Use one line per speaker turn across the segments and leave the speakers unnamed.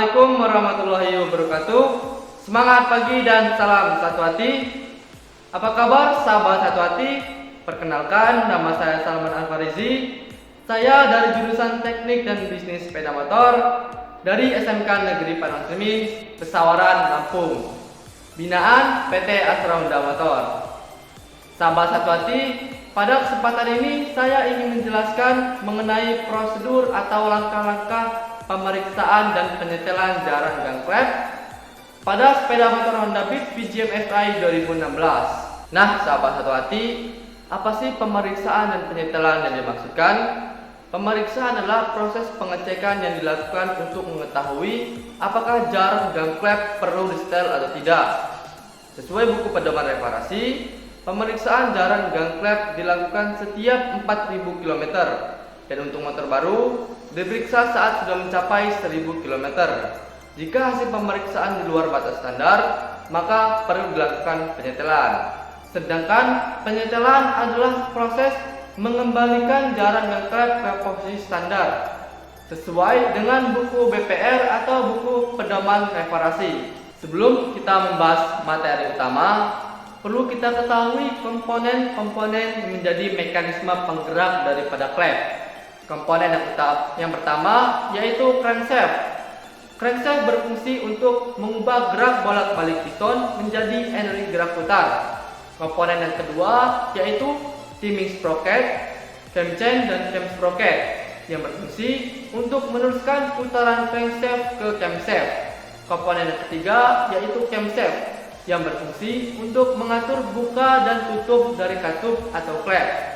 Assalamualaikum warahmatullahi wabarakatuh. Semangat pagi dan salam satu hati. Apa kabar sahabat satu hati? Perkenalkan, nama saya Salman Al-Farizi. Saya dari jurusan Teknik dan Bisnis Sepeda Motor dari SMK Negeri Padang Cermin, Pesawaran, Lampung. Binaan PT Astra Honda Motor. Sahabat satu hati, pada kesempatan ini saya ingin menjelaskan mengenai prosedur atau langkah-langkah pemeriksaan dan penyetelan jarak gang klep pada sepeda motor Honda Beat VGM FI 2016. Nah, sahabat satu hati, apa sih pemeriksaan dan penyetelan yang dimaksudkan? Pemeriksaan adalah proses pengecekan yang dilakukan untuk mengetahui apakah jarak gang klep perlu disetel atau tidak. Sesuai buku pedoman reparasi, pemeriksaan jarak gang klep dilakukan setiap 4000 km dan untuk motor baru diperiksa saat sudah mencapai 1000 km. Jika hasil pemeriksaan di luar batas standar, maka perlu dilakukan penyetelan. Sedangkan penyetelan adalah proses mengembalikan jarak gang klep ke posisi standar sesuai dengan buku BPR atau buku pedoman reparasi. Sebelum kita membahas materi utama, perlu kita ketahui komponen-komponen yang menjadi mekanisme penggerak daripada klep. Komponen yang pertama yaitu crankshaft. Crankshaft berfungsi untuk mengubah gerak bolak-balik piston menjadi energi gerak putar. Komponen yang kedua yaitu timing sprocket, camchain dan cam sprocket yang berfungsi untuk meneruskan putaran crankshaft ke camshaft. Komponen yang ketiga yaitu camshaft yang berfungsi untuk mengatur buka dan tutup dari katup atau klep.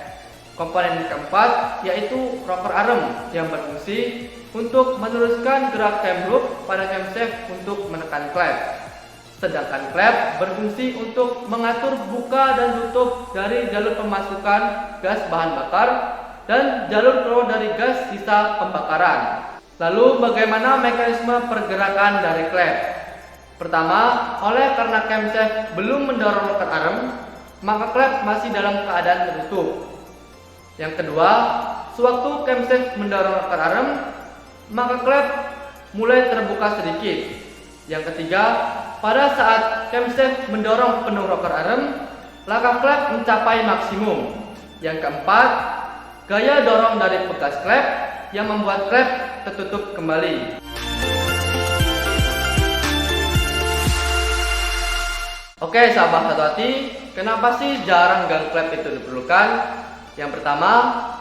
Komponen yang keempat yaitu rocker arm yang berfungsi untuk meneruskan gerak cam loop pada camshaft untuk menekan klep. Sedangkan klep berfungsi untuk mengatur buka dan tutup dari jalur pemasukan gas bahan bakar dan jalur keluar dari gas sisa pembakaran. Lalu bagaimana mekanisme pergerakan dari klep? Pertama, karena camshaft belum mendorong rocker arm, maka klep masih dalam keadaan tertutup. Yang kedua, sewaktu camshaft mendorong rocker arm, maka klep mulai terbuka sedikit. Yang ketiga, pada saat camshaft mendorong penuh rocker arm, laka klep mencapai maksimum. Yang keempat, gaya dorong dari pegas klep yang membuat klep tertutup kembali. Oke sahabat satu hati, kenapa sih jarak gang klep itu diperlukan? Yang pertama,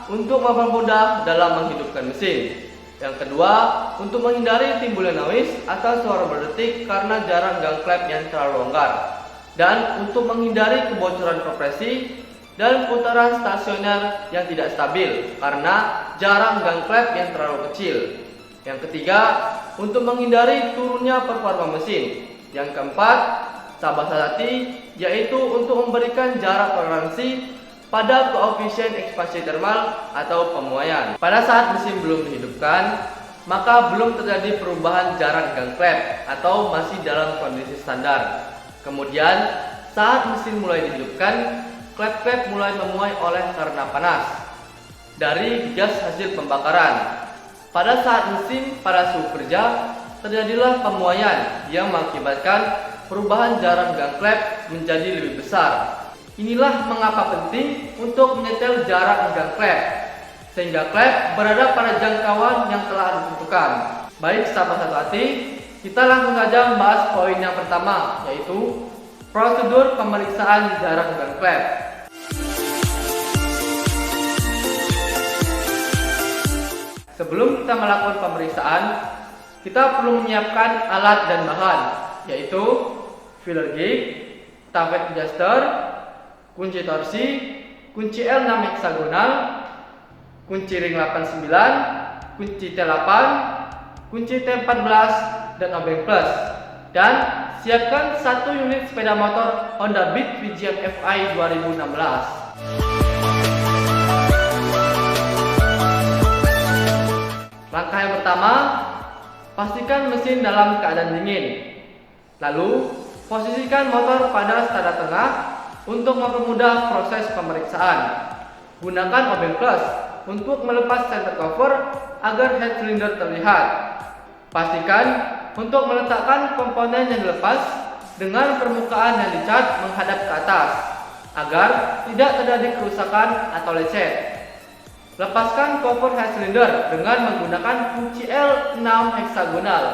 untuk mempermudah dalam menghidupkan mesin. Yang kedua, untuk menghindari timbulnya noise atau suara berdetik karena jarak gang klep yang terlalu longgar. Dan untuk menghindari kebocoran kompresi dan putaran stasioner yang tidak stabil karena jarak gang klep yang terlalu kecil. Yang ketiga, untuk menghindari turunnya performa mesin. Yang keempat, sahabat hati, yaitu untuk memberikan jarak toleransi pada koefisien ekspansi termal atau pemuaian. Pada saat mesin belum dihidupkan, maka belum terjadi perubahan jarak gang klep atau masih dalam kondisi standar. Kemudian, saat mesin mulai dihidupkan, klep-klep mulai memuai oleh karena panas dari gas hasil pembakaran. Pada saat mesin pada suhu kerja, terjadilah pemuaian yang mengakibatkan perubahan jarak gang klep menjadi lebih besar. Inilah mengapa penting untuk menyetel jarak gang klep, sehingga klep berada pada jangkauan yang telah ditentukan. Baik sahabat satu hati, kita langsung saja membahas poin yang pertama, yaitu prosedur pemeriksaan jarak gang klep. Sebelum kita melakukan pemeriksaan, kita perlu menyiapkan alat dan bahan, yaitu filler gauge, tavet adjuster, kunci torsi, kunci L6 heksagonal, kunci ring 89, kunci T8, kunci T14 dan obeng plus. Dan siapkan 1 unit sepeda motor Honda Beat VGM FI 2016. Langkah yang pertama, pastikan mesin dalam keadaan dingin. Lalu, posisikan motor pada standar tengah untuk mempermudah proses pemeriksaan. Gunakan obeng plus untuk melepas center cover agar head cylinder terlihat. Pastikan untuk meletakkan komponen yang dilepas dengan permukaan yang dicat menghadap ke atas agar tidak terjadi kerusakan atau lecet. Lepaskan cover head cylinder dengan menggunakan kunci L6 heksagonal.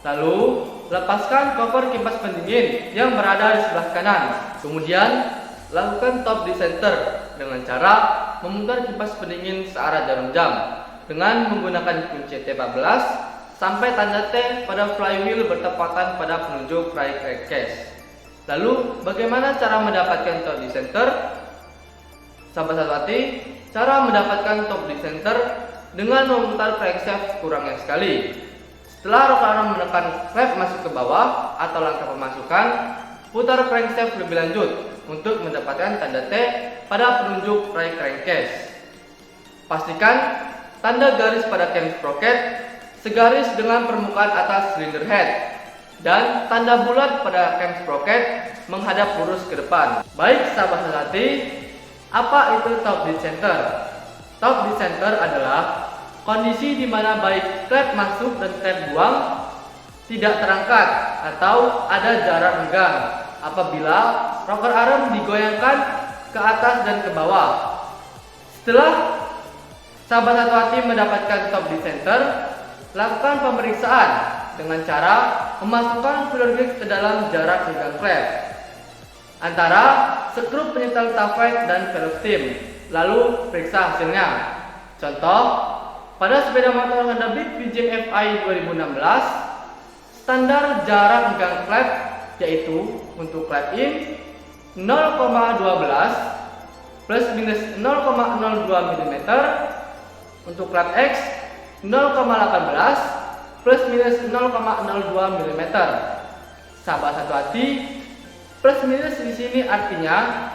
Lalu, lepaskan cover kipas pendingin yang berada di sebelah kanan. Kemudian, lakukan top decenter dengan cara memutar kipas pendingin searah jarum jam dengan menggunakan kunci T14 sampai tanda T pada flywheel bertepatan pada penunjuk right crankshaft. Lalu, bagaimana cara mendapatkan top decenter? Sahabat Satwati, cara mendapatkan top decenter dengan memutar crankshaft kurangnya sekali. Setelah rocker arm menekan klep masuk ke bawah atau langkah pemasukan, putar crankshaft lebih lanjut untuk mendapatkan tanda T pada penunjuk right crankshaft. Pastikan tanda garis pada cam sprocket segaris dengan permukaan atas cylinder head dan tanda bulat pada cam sprocket menghadap lurus ke depan. Baik sahabat Satwati, apa itu top dead center? Top dead center adalah kondisi di mana baik klep masuk dan klep buang tidak terangkat atau ada jarak renggang apabila rocker arm digoyangkan ke atas dan ke bawah. Setelah sahabat Satwati mendapatkan top dead center, lakukan pemeriksaan dengan cara memasukkan filler gauge ke dalam jarak renggang klep antara skrup penyetel tavet dan velg stem, lalu periksa hasilnya. Contoh, pada sepeda motor Honda Beat VJM FI 2016, standar jarak renggang klep yaitu untuk klep in 0,12 plus minus 0,02 mm, untuk klep X 0,18 plus minus 0,02 mm. Sahabat Satwati, plus minus di sini artinya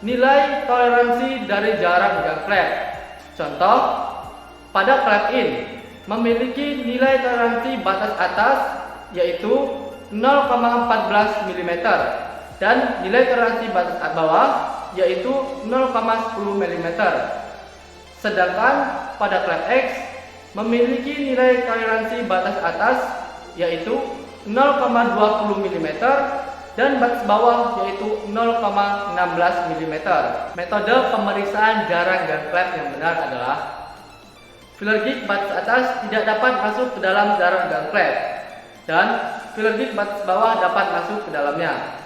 nilai toleransi dari jarak renggang klep. Contoh, pada klep in memiliki nilai toleransi batas atas yaitu 0,14 mm dan nilai toleransi batas bawah yaitu 0,10 mm. Sedangkan pada klep X memiliki nilai toleransi batas atas yaitu 0,20 mm dan batas bawah yaitu 0,16 mm. Metode pemeriksaan jarak renggang klep yang benar adalah filler gauge batas atas tidak dapat masuk ke dalam jarak renggang klep dan filler gauge batas bawah dapat masuk ke dalamnya.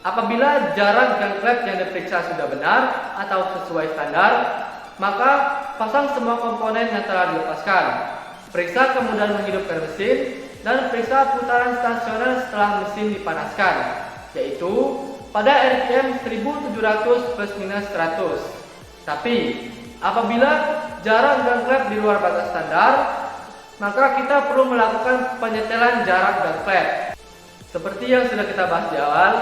Apabila jarak renggang klep yang diperiksa sudah benar atau sesuai standar, maka pasang semua komponen yang telah dilepaskan. Periksa kemudahan menghidupkan mesin dan periksa putaran stasioner setelah mesin dipanaskan, yaitu pada RPM 1700 plus minus 100. Tapi apabila jarak renggang klep di luar batas standar, maka kita perlu melakukan penyetelan jarak renggang klep. Seperti yang sudah kita bahas di awal,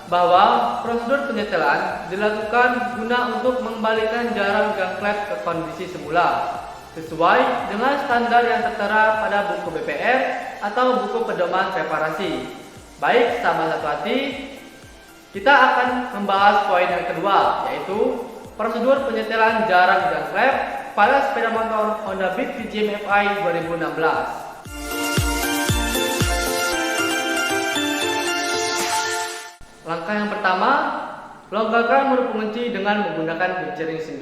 bahwa prosedur penyetelan dilakukan guna untuk mengembalikan jarak renggang klep ke kondisi semula sesuai dengan standar yang tertera pada buku BPR atau buku pedoman reparasi. Baik sahabat Satwati, kita akan membahas poin yang kedua, yaitu prosedur penyetelan jarak renggang klep pada sepeda motor Honda Beat VJM FI 2016. Langkah yang pertama, longgarkan mur pengunci dengan menggunakan kunci ring 9.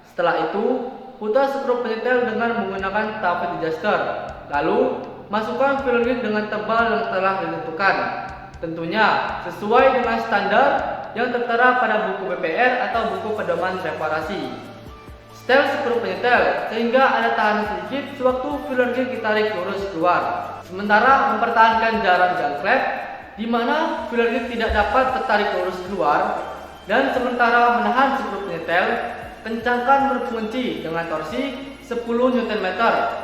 Setelah itu, putar skrup penyetel dengan menggunakan tavet adjuster. Lalu, masukkan filler gauge dengan tebal yang telah ditentukan. Tentunya sesuai dengan standar yang tertera pada buku BPR atau buku pedoman reparasi. Setel skrup penyetel sehingga ada tahan sedikit sewaktu filler gauge ditarik lurus keluar. Sementara mempertahankan jarak renggang klep di mana filler gauge tidak dapat tertarik lurus keluar, dan sementara menahan skrup penyetel, kencangkan mur pengunci dengan torsi 10 Nm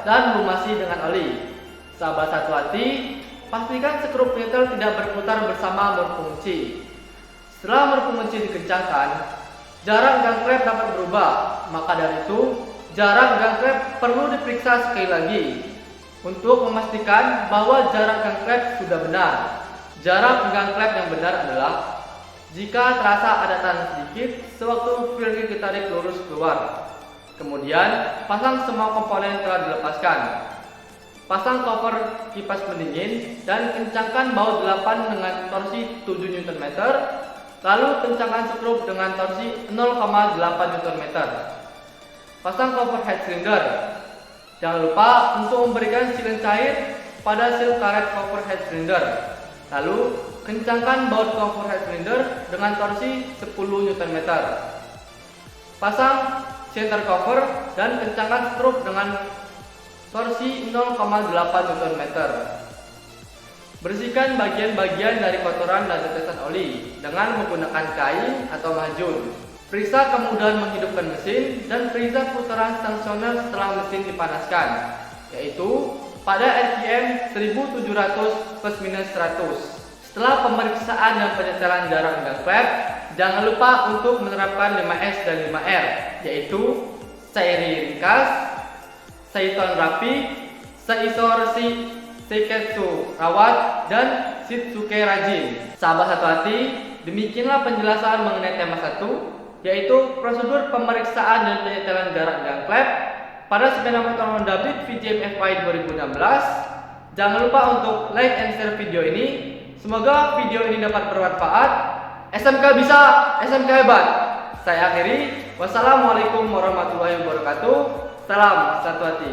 dan lumasi dengan oli. Sahabat Satwati, pastikan skrup penyetel tidak berputar bersama mur pengunci. Setelah mur pengunci dikencangkan, jarak renggang klep dapat berubah. Maka dari itu, jarak renggang klep perlu diperiksa sekali lagi untuk memastikan bahwa jarak renggang klep sudah benar. Jarak renggang klep yang benar adalah jika terasa ada tahan sedikit sewaktu filler gauge ditarik lurus keluar. Kemudian pasang semua komponen yang telah dilepaskan. pasang cover kipas pendingin dan kencangkan baut 8 dengan torsi 7 Nm, lalu kencangkan skrup dengan torsi 0,8 Nm. Pasang cover head cylinder. Jangan lupa untuk memberikan silen cair pada seal karet cover head cylinder. Lalu kencangkan baut cover head cylinder dengan torsi 10 Nm. Pasang center cover dan kencangkan skrup dengan torsi 0,8 Nm. Bersihkan bagian-bagian dari kotoran dan tetesan oli dengan menggunakan kain atau mahjun. Periksa kemudahan menghidupkan mesin dan periksa putaran stasioner setelah mesin dipanaskan, yaitu pada RPM 1700 ± 100. Setelah pemeriksaan dan penyetelan jarak dan klep, jangan lupa untuk menerapkan 5S dan 5R, yaitu Seiri ringkas, Seiton rapi, Seisor Seiketsu rawat, dan Shitsuke rajin. Sahabat satu hati, demikianlah penjelasan mengenai tema 1, yaitu prosedur pemeriksaan dan penyetelan jarak dan klep pada sepeda motor Honda Beat VJM FY 2016. Jangan lupa untuk like and share video ini. Semoga video ini dapat bermanfaat. SMK bisa, SMK hebat. Saya akhiri. Wassalamualaikum warahmatullahi wabarakatuh. Salam satu hati.